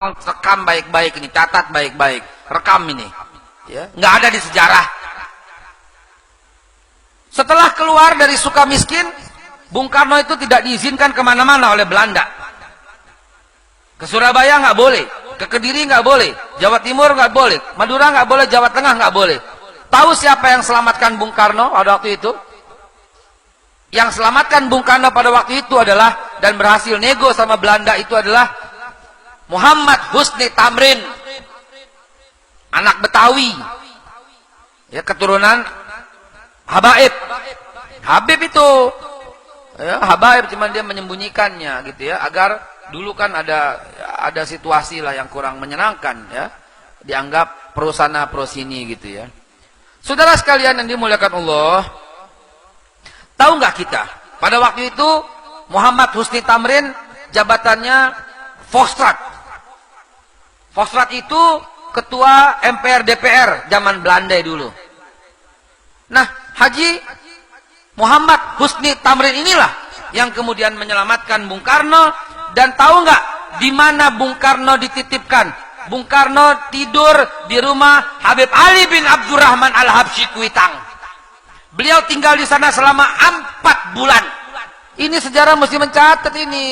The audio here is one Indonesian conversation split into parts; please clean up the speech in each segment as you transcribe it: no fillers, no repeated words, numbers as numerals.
rekam baik-baik ini, catat baik-baik, rekam ini, ya, nggak ada di sejarah. Setelah keluar dari Sukamiskin, Bung Karno itu tidak diizinkan kemana-mana oleh Belanda. Ke Surabaya nggak boleh, ke Kediri nggak boleh, Jawa Timur nggak boleh, Madura nggak boleh, Jawa Tengah nggak boleh. Tahu siapa yang selamatkan Bung Karno pada waktu itu? Yang selamatkan Bung Karno pada waktu itu adalah, dan berhasil nego sama Belanda itu adalah Muhammad Husni Tamrin, anak Betawi, ya, keturunan Habaib. Habib itu, ya, Habaib, cuman dia menyembunyikannya, gitu ya, agar dulu kan ada situasi lah yang kurang menyenangkan, ya, dianggap pro sana pro sini, gitu ya. Saudara sekalian yang dimuliakan Allah, tahu nggak kita pada waktu itu Muhammad Husni Tamrin jabatannya Volksraad. Volksraad itu ketua MPR DPR zaman Belanda dulu. Nah, Haji Muhammad Husni Tamrin inilah yang kemudian menyelamatkan Bung Karno. Dan tahu nggak di mana Bung Karno dititipkan? Bung Karno tidur di rumah Habib Ali bin Abdurrahman Al-Habsyi Kuitang. Beliau tinggal di sana selama 4 bulan. Ini sejarah mesti mencatat ini.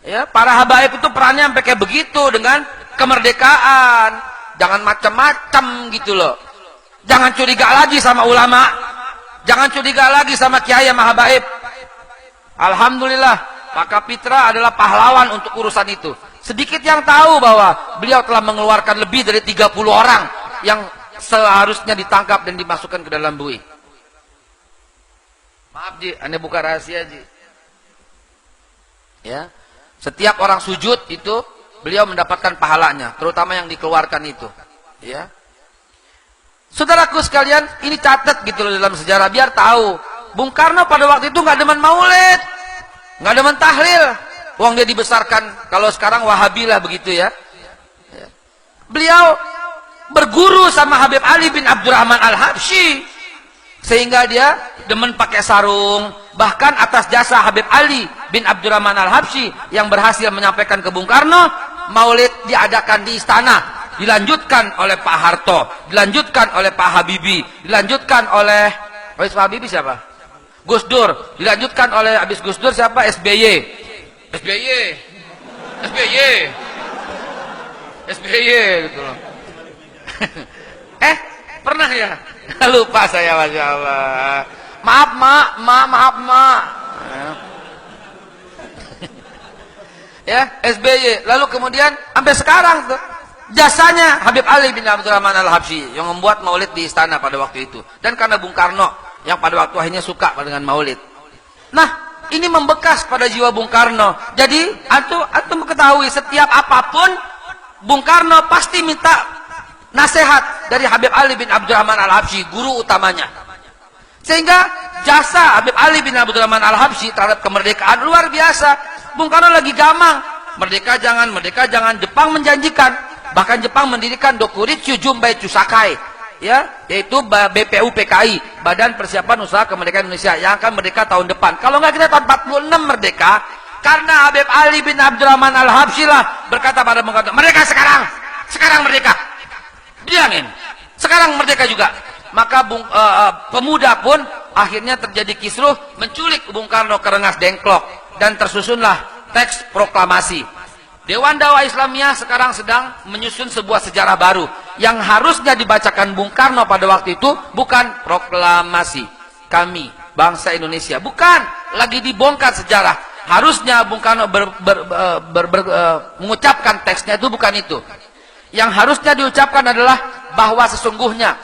Ya, para habaib itu perannya sampai kayak begitu dengan kemerdekaan. Jangan macam-macam gitu loh. Jangan curiga lagi sama ulama. Jangan curiga lagi sama kiai sama habaib. Alhamdulillah, Pak Kapitra adalah pahlawan untuk urusan itu. Sedikit yang tahu bahwa beliau telah mengeluarkan lebih dari 30 orang yang seharusnya ditangkap dan dimasukkan ke dalam bui. Maaf Ji, Anda buka rahasia Ji. Ya. Setiap orang sujud itu beliau mendapatkan pahalanya, terutama yang dikeluarkan itu, ya. Saudaraku sekalian, ini catat gitu loh dalam sejarah biar tahu. Bung Karno pada waktu itu nggak demen maulid, nggak demen tahlil. Uang dia dibesarkan, kalau sekarang Wahabi lah begitu ya. Beliau berguru sama Habib Ali bin Abdurrahman Al-Habsyi, sehingga dia demen pakai sarung. Bahkan atas jasa Habib Ali bin Abdurrahman Al-Habsyi yang berhasil menyampaikan ke Bung Karno, maulid diadakan di istana, dilanjutkan oleh Pak Harto, dilanjutkan oleh Pak Habibie, dilanjutkan oleh Pak Habibie siapa? Gus Dur, dilanjutkan oleh habis Gus Dur siapa? SBY. gitu loh. Pernah ya? Lupa saya, Masya Allah. Maaf mak. Ya, SBY. Lalu kemudian sampai sekarang tuh jasanya Habib Ali bin Abdurrahman Al-Habsyi yang membuat maulid di istana pada waktu itu. Dan karena Bung Karno yang pada waktu akhirnya suka dengan maulid. Nah, ini membekas pada jiwa Bung Karno. Jadi antum ketahui setiap apapun Bung Karno pasti minta nasihat dari Habib Ali bin Abdurrahman Al-Habsyi, guru utamanya. Sehingga jasa Habib Ali bin Abdurrahman Al-Habsyi terhadap kemerdekaan luar biasa. Bung Karno lagi gamang, merdeka jangan, Jepang menjanjikan, bahkan Jepang mendirikan Dokuritsu Jumbai Chusakai, ya, yaitu BPUPKI, Badan Persiapan Usaha Kemerdekaan Indonesia, yang akan merdeka tahun depan. Kalau nggak kita tahun 46 merdeka, karena Habib Ali bin Abdurrahman Al-Habsyi lah berkata pada Bung Karno, merdeka sekarang merdeka. Bilangin, sekarang merdeka juga. Maka pemuda pun akhirnya terjadi kisruh, menculik Bung Karno ke Rengas Dengklok, dan tersusunlah teks proklamasi. Dewan Dakwah Islamiyah sekarang sedang menyusun sebuah sejarah baru yang harusnya dibacakan Bung Karno pada waktu itu bukan proklamasi kami bangsa Indonesia, bukan, lagi dibongkar sejarah. Harusnya Bung Karno mengucapkan teksnya itu bukan itu. Yang harusnya diucapkan adalah bahwa sesungguhnya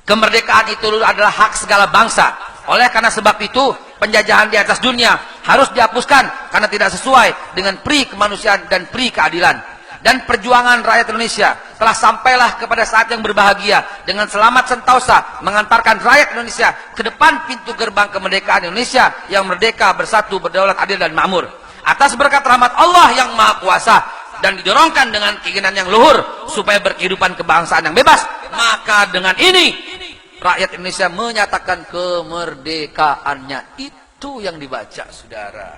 kemerdekaan itu adalah hak segala bangsa. Oleh karena sebab itu, penjajahan di atas dunia harus dihapuskan karena tidak sesuai dengan pri kemanusiaan dan pri keadilan. Dan perjuangan rakyat Indonesia telah sampailah kepada saat yang berbahagia dengan selamat sentosa mengantarkan rakyat Indonesia ke depan pintu gerbang kemerdekaan Indonesia yang merdeka, bersatu, berdaulat, adil dan makmur. Atas berkat rahmat Allah yang Maha Kuasa dan didorongkan dengan keinginan yang luhur supaya berkehidupan kebangsaan yang bebas, maka dengan ini rakyat Indonesia menyatakan kemerdekaannya. Itu yang dibaca, saudara.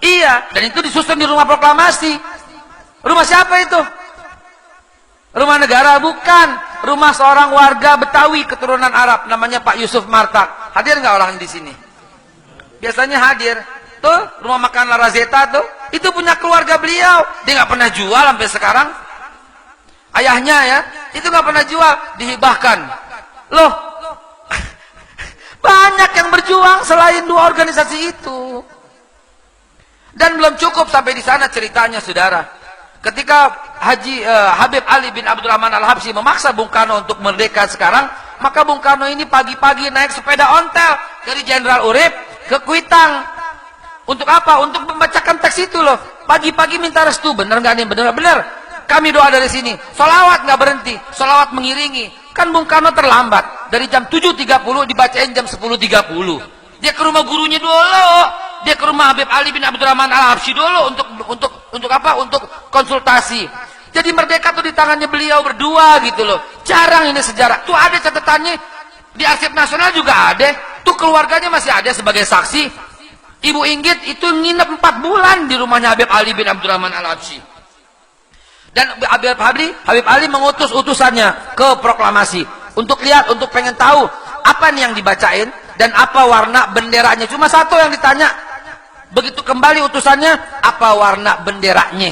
Iya, dan itu disusun di rumah proklamasi. Rumah siapa itu? Rumah negara? Bukan. Rumah seorang warga Betawi keturunan Arab, namanya Pak Yusuf Martak. Hadir nggak orang di sini? Biasanya hadir. Tuh, rumah makan La Razeta tuh, itu punya keluarga beliau. Dia nggak pernah jual sampai sekarang. Ayahnya ya, itu nggak pernah jual, dihibahkan. Loh, banyak yang berjuang selain dua organisasi itu. Dan belum cukup sampai di sana ceritanya, saudara. Ketika Habib Ali bin Abdurrahman Al-Habsyi memaksa Bung Karno untuk merdeka sekarang, maka Bung Karno ini pagi-pagi naik sepeda ontel dari Jenderal Urip ke Kuitang. Untuk apa? Untuk membacakan teks itu loh. Pagi-pagi minta restu. Bener nggak nih? Bener. Kami doa dari sini. Solawat nggak berhenti. Solawat mengiringi. Kan Bung Karno terlambat. Dari jam 7.30 dibacain jam 10.30. Dia ke rumah gurunya dulu. Dia ke rumah Habib Ali bin Abdurrahman Al-Habsyi dulu untuk apa? Untuk konsultasi. Jadi merdeka tuh di tangannya beliau berdua gitu loh. Jarang ini sejarah. Tuh ada catatannya di Arsip Nasional juga ada. Tuh keluarganya masih ada sebagai saksi. Ibu Inggit itu nginep 4 bulan di rumahnya Habib Ali bin Abdurrahman Al-Habsyi. Dan Habib Ali mengutus utusannya ke proklamasi untuk lihat, untuk pengen tahu apa nih yang dibacain dan apa warna benderanya. Cuma satu yang ditanya. Begitu kembali utusannya, apa warna benderanya?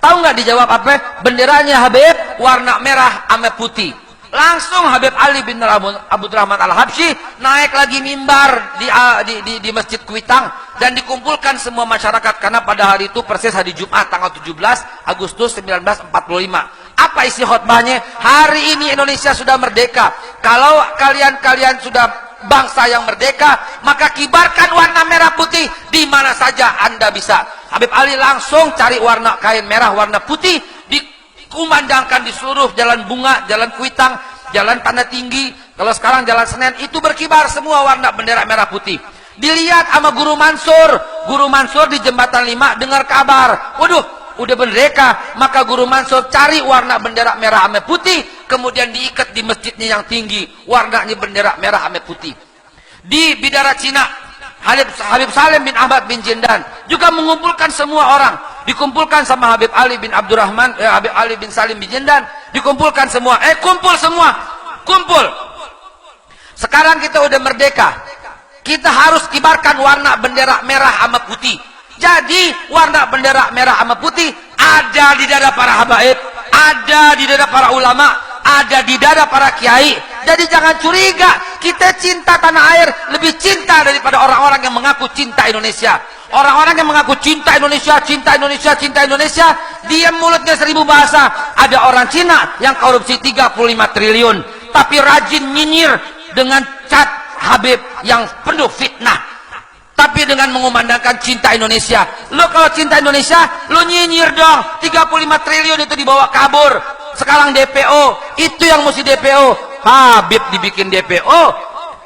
Tahu nggak dijawab apa? Benderanya Habib warna merah sama putih. Langsung Habib Ali bin Abdurrahman Al-Habsyi naik lagi mimbar di Masjid Kuitang dan dikumpulkan semua masyarakat, karena pada hari itu persis hari Jumat tanggal 17 Agustus 1945. Apa isi khutbahnya? Hari ini Indonesia sudah merdeka. Kalau kalian sudah bangsa yang merdeka, maka kibarkan warna merah putih di mana saja Anda bisa. Habib Ali langsung cari warna kain merah warna putih, dikumandangkan di seluruh jalan Bunga, jalan Kuitang, jalan Tanda Tinggi, kalau sekarang jalan Senen, itu berkibar semua warna bendera merah putih. Dilihat sama Guru Mansur di Jembatan 5 dengar kabar, waduh udah merdeka, maka Guru Mansur cari warna bendera merah sama putih, kemudian diikat di masjidnya yang tinggi, warnanya bendera merah sama putih. Di Bidara Cina, Habib Salim bin Ahmad bin Jindan juga mengumpulkan semua orang, dikumpulkan sama Habib Ali bin Habib Ali bin Salim bin Jindan, dikumpulkan semua, kumpul. Sekarang kita udah merdeka, kita harus kibarkan warna bendera merah sama putih. Jadi warna bendera merah sama putih ada di dada para habaib, ada di dada para ulama, ada di dada para kiai. Jadi jangan curiga, kita cinta tanah air lebih cinta daripada orang-orang yang mengaku cinta Indonesia. Orang-orang yang mengaku cinta Indonesia, diam mulutnya 1000 bahasa. Ada orang Cina yang korupsi 35 triliun, tapi rajin nyinyir dengan cat Habib yang penuh fitnah. Tapi dengan mengumandangkan cinta Indonesia. Lo kalau cinta Indonesia, lo nyinyir dong. 35 triliun itu dibawa kabur. Sekarang DPO, itu yang mesti DPO. Habib dibikin DPO.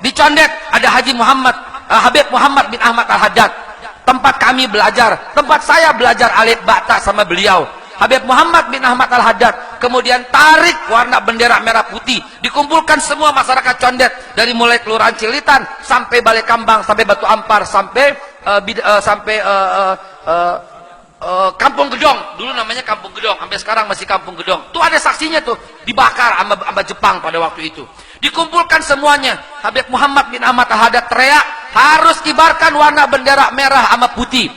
Dicondet ada Habib Muhammad bin Ahmad Al-Haddad. Tempat kami belajar, tempat saya belajar alif bata sama beliau. Habib Muhammad bin Ahmad Al-Haddad kemudian tarik warna bendera merah putih, dikumpulkan semua masyarakat Condet dari mulai Kelurahan Cilitan sampai Balai Kambang, sampai Batu Ampar, sampai Kampung Gedong. Dulu namanya Kampung Gedong, sampai sekarang masih Kampung Gedong. Tuh ada saksinya tuh, dibakar sama Jepang pada waktu itu. Dikumpulkan semuanya. Habib Muhammad bin Ahmad Al-Haddad teriak, harus kibarkan warna bendera merah sama putih.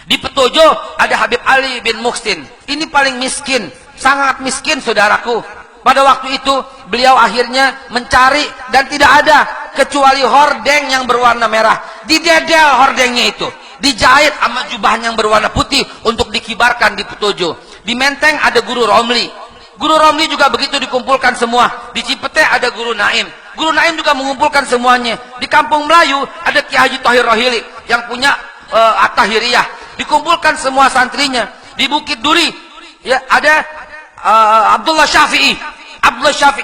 Di Petojo ada Habib Ali bin Muhsin. Ini paling miskin, sangat miskin saudaraku. Pada waktu itu beliau akhirnya mencari dan tidak ada kecuali hordeng yang berwarna merah. Didedel hordengnya itu, dijahit sama jubahnya yang berwarna putih untuk dikibarkan di Petojo. Di Menteng ada Guru Romli. Guru Romli juga begitu dikumpulkan semua. Di Cipete ada Guru Naim. Guru Naim juga mengumpulkan semuanya. Di Kampung Melayu ada Ki Haji Thohir Rohili yang punya At-Tahiriyah. Dikumpulkan semua santrinya. Di Bukit Duri ya ada Abdullah Syafi'i,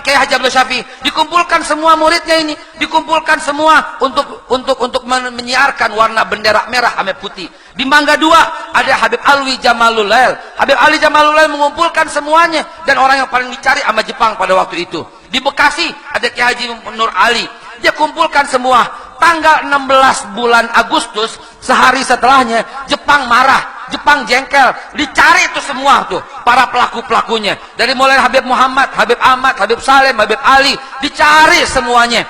Kiai Haji Abdullah Syafi'i. Dikumpulkan semua muridnya ini, dikumpulkan semua untuk menyiarkan warna bendera merah sama putih. Di Mangga 2 ada Habib Alwi Jamalul Lail. Habib Ali Jamalul Lail mengumpulkan semuanya dan orang yang paling dicari sama Jepang pada waktu itu. Di Bekasi ada Kiai Haji Nur Ali. Dia kumpulkan semua. tanggal 16 bulan Agustus, sehari setelahnya Jepang marah, Jepang jengkel, dicari itu semua tuh para pelaku-pelakunya, dari mulai Habib Muhammad, Habib Ahmad, Habib Salim, Habib Ali, dicari semuanya,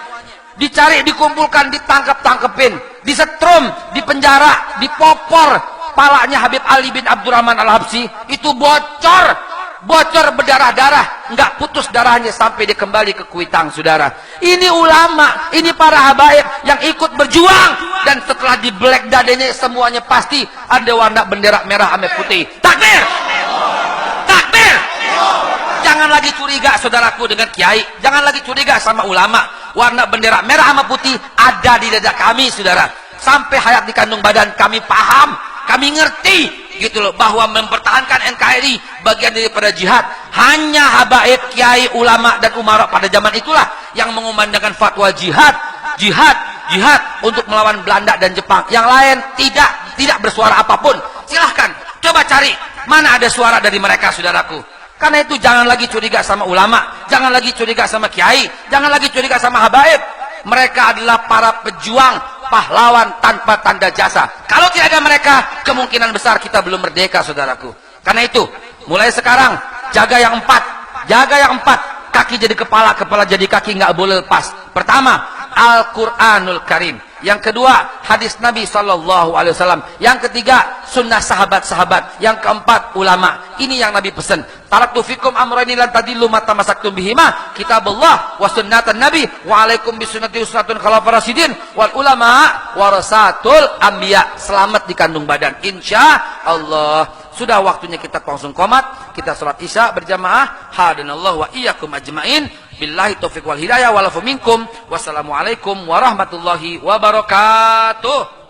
dicari, dikumpulkan, ditangkep-tangkepin, disetrum, dipenjara, dipopor. Palanya Habib Ali bin Abdurrahman Al-Habsyi itu bocor berdarah-darah, nggak putus darahnya sampai dia kembali ke Kuitang, saudara. Ini ulama, ini para habaib yang ikut berjuang, dan setelah di black dadanya semuanya pasti ada warna bendera merah sama putih. Takbir, takbir. Jangan lagi curiga, saudaraku, dengan kiai. Jangan lagi curiga sama ulama. Warna bendera merah sama putih ada di dada kami, saudara. Sampai hayat di kandung badan kami paham, kami ngerti gitu loh, bahwa mempertahankan NKRI bagian daripada jihad. Hanya habaib, kiai, ulama dan umara pada zaman itulah yang mengumandangkan fatwa jihad untuk melawan Belanda dan Jepang. Yang lain tidak bersuara apapun. Silahkan coba cari mana ada suara dari mereka, saudaraku. Karena itu jangan lagi curiga sama ulama, jangan lagi curiga sama kiai, jangan lagi curiga sama habaib. Mereka adalah para pejuang, pahlawan tanpa tanda jasa. Kalau tidak ada mereka, kemungkinan besar kita belum merdeka, saudaraku. Karena itu, mulai sekarang jaga yang empat, kaki jadi kepala, kepala jadi kaki, nggak boleh lepas. Pertama, Al-Quranul Karim. Yang kedua, hadis Nabi SAW. Yang ketiga, sunnah sahabat-sahabat. Yang keempat, ulama. Ini yang Nabi pesan. Taraktu fikum amrayni lan tadillu ma tamassaktum bihima, kitabullah wa sunnatan nabi wa alaikum bisunnati sunnatun khalafar rasyidin wal ulama warasatul anbiya. Selamat di kandung badan, insya Allah. Sudah waktunya kita langsung qomat, kita sholat isya berjamaah. Hadanallahu wa iyyakum ajmain. Billahi taufiq wal hidayah walafu minkum. Wassalamualaikum warahmatullahi wabarakatuh.